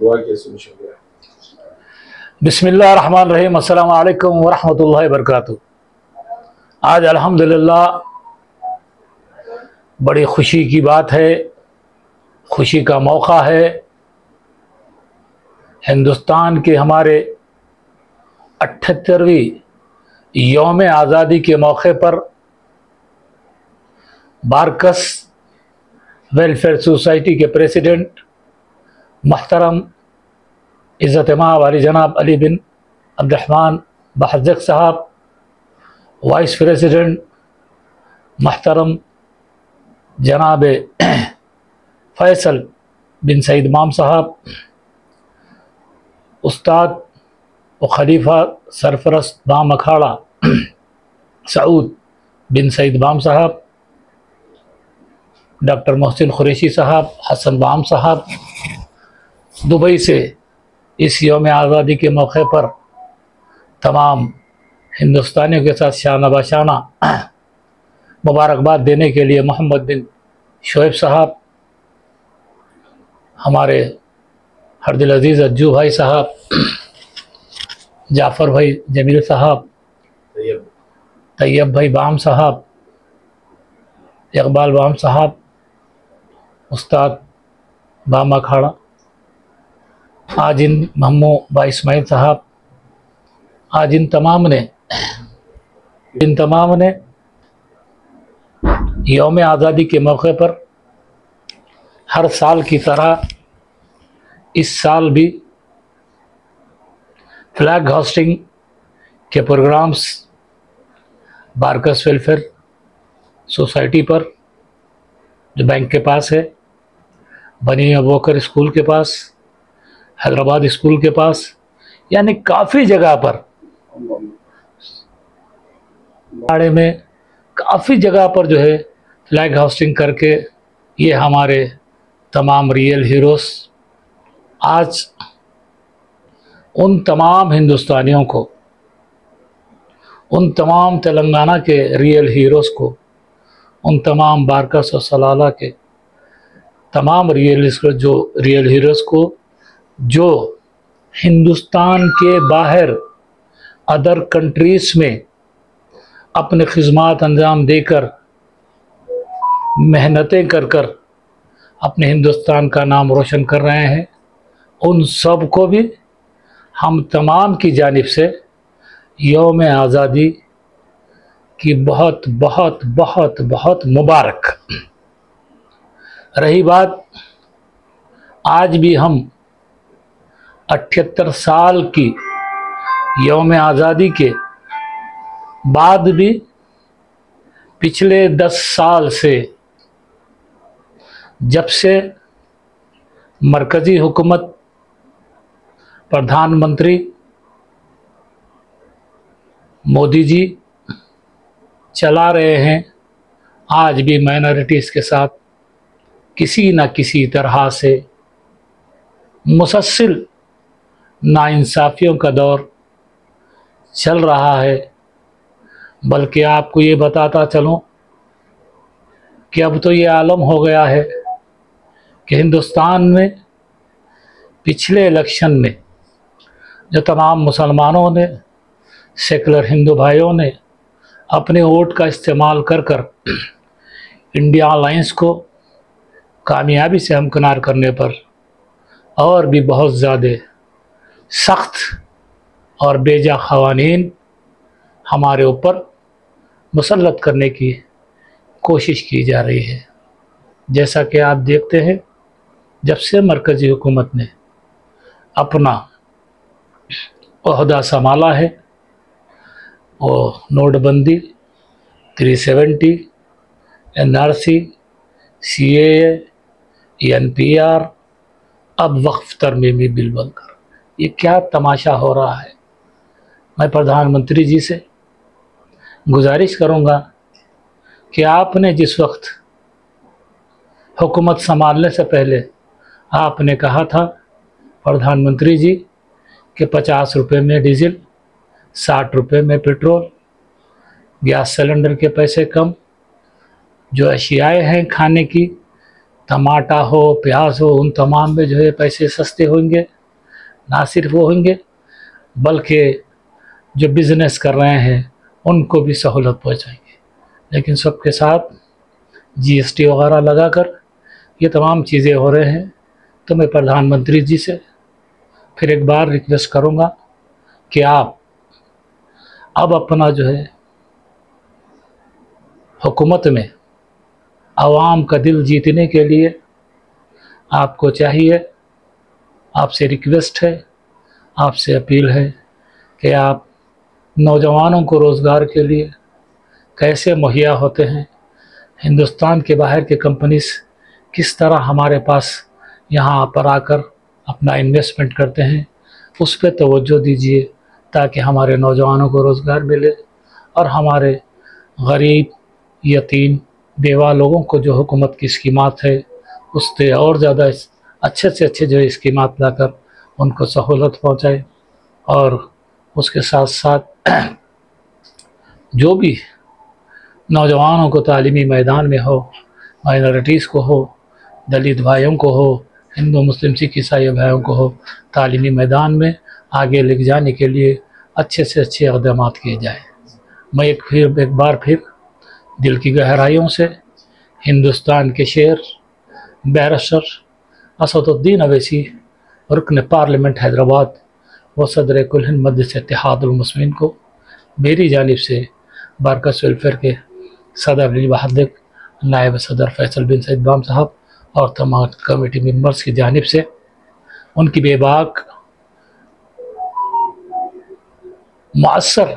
दुआ कैसे में शुक्रिया। बिस्मिल्लाहिर्रहमानिर्रहीम, अस्सलामु अलैकुम वरहमतुल्लाहि वबरकातुहू। आज अल्हम्दुलिल्लाह बड़ी खुशी की बात है, खुशी का मौका है। हिंदुस्तान के हमारे 78वीं यौम आज़ादी के मौके पर बारकस वेलफेयर सोसाइटी के प्रेसिडेंट मोहतरम इज़्ज़त माब वाली जनाब अली बिन अब्दुर्रहमान बहज़क साहब, वाइस प्रेसिडेंट मोहतरम जनाब फैसल बिन सईद माम साहब, उस्ताद व खलीफा सरफरस्त बाम अखाड़ा सऊद बिन सईद बाम साहब, डॉक्टर मोहसिन कुरैशी साहब, हसन बाम साहब, दुबई से इस यौम आज़ादी के मौके पर तमाम हिंदुस्तानियों के साथ शाना बशाना मुबारकबाद देने के लिए मोहम्मद बिन शोएब साहब, हमारे हरदिल अजीज़ अज्जू भाई साहब, जाफ़र भाई जमील साहब, तैयब भाई बाम साहब, इकबाल बाम साहब, उस्ताद बाम अखाड़ा, आज इन महमू भाई इस्माइल साहब, आज इन तमाम ने यौम आज़ादी के मौके पर हर साल की तरह इस साल भी फ्लैग होस्टिंग के प्रोग्राम्स बारकस वेलफेयर सोसाइटी पर, जो बैंक के पास है, बनी अबूबकर स्कूल के पास, हैदराबाद स्कूल के पास, यानी काफ़ी जगह पर, बाड़े में काफ़ी जगह पर जो है फ्लैग होस्टिंग करके ये हमारे तमाम रियल हीरोज़ आज उन तमाम हिंदुस्तानियों को, उन तमाम तेलंगाना के रियल हीरोज़ को, उन तमाम बारकस और सलाला के तमाम रियल हीरोज़ को जो हिंदुस्तान के बाहर अदर कंट्रीज़ में अपने खिदमात अंजाम देकर, मेहनतें कर कर अपने हिंदुस्तान का नाम रोशन कर रहे हैं, उन सब को भी हम तमाम की जानिब से यौम आज़ादी की बहुत बहुत बहुत बहुत मुबारक। रही बात, आज भी हम 78 साल की यौम आज़ादी के बाद भी पिछले 10 साल से, जब से मरकज़ी हुकूमत प्रधानमंत्री मोदी जी चला रहे हैं, आज भी माइनॉरिटीज़ के साथ किसी न किसी तरह से मुसलसल नाइंसाफ़ियों का दौर चल रहा है। बल्कि आपको ये बताता चलूँ कि अब तो ये आलम हो गया है कि हिंदुस्तान में पिछले इलेक्शन में जो तमाम मुसलमानों ने, सेकुलर हिंदू भाइयों ने अपने वोट का इस्तेमाल कर कर इंडिया अलायंस को कामयाबी से हमकिनार करने पर और भी बहुत ज़्यादा सख्त और बेजा क़वानीन हमारे ऊपर मुसल्लत करने की कोशिश की जा रही है। जैसा कि आप देखते हैं, जब से मरकज़ी हुकूमत ने अपना ओहदा संभाला है, और नोटबंदी, 370, NRC, CAA, NPR, अब वक्फ तरमीमी बिल बनकर, ये क्या तमाशा हो रहा है। मैं प्रधानमंत्री जी से गुजारिश करूँगा कि आपने जिस वक्त हुकूमत संभालने से पहले आपने कहा था प्रधानमंत्री जी कि 50 रुपये में डीजल, 60 रुपये में पेट्रोल, गैस सिलेंडर के पैसे कम, जो अशियाएँ हैं खाने की टमाटा हो, प्याज हो, उन तमाम में जो है पैसे सस्ते होंगे। ना सिर्फ वो होंगे बल्कि जो बिज़नेस कर रहे हैं उनको भी सहूलत पहुंचाएंगे। लेकिन सबके साथ जीएसटी वगैरह लगाकर ये तमाम चीज़ें हो रहे हैं। तो मैं प्रधानमंत्री जी से फिर एक बार रिक्वेस्ट करूंगा कि आप अब अपना जो है हुकूमत में आवाम का दिल जीतने के लिए आपको चाहिए, आपसे रिक्वेस्ट है, आपसे अपील है कि आप नौजवानों को रोज़गार के लिए कैसे मुहैया होते हैं, हिंदुस्तान के बाहर के कंपनीज किस तरह हमारे पास यहाँ पर आकर अपना इन्वेस्टमेंट करते हैं, उस पर तवज्जो दीजिए ताकि हमारे नौजवानों को रोज़गार मिले और हमारे गरीब, यतीम, बेवा लोगों को जो हुकूमत की स्कीमात है उससे और ज़्यादा अच्छे से अच्छे जो स्कीमात लाकर उनको सहूलत पहुँचाए। और उसके साथ साथ जो भी नौजवानों को तालीमी मैदान में हो, माइनॉरिटीज़ को हो, दलित भाइयों को हो, हिंदू मुस्लिम सिख ईसाई भाइयों को हो, तालीमी मैदान में आगे ले जाने के लिए अच्छे से अच्छे इक़दाम किए जाए। मैं एक बार फिर दिल की गहराइयों से हिंदुस्तान के शेर बैरिस्टर असदुद्दीन अवैसी, रुकन पार्लियामेंट हैदराबाद व सदर कुल हिंद मजलिस इत्तेहादुल मुस्लिमीन को मेरी जानिब से बारकस वेलफेयर के सदर अली बहादुर, नायब सदर फैसल बिन सईद बाम साहब और तमाम कमेटी मेंबर्स की जानिब से उनकी बेबाक मुअस्सर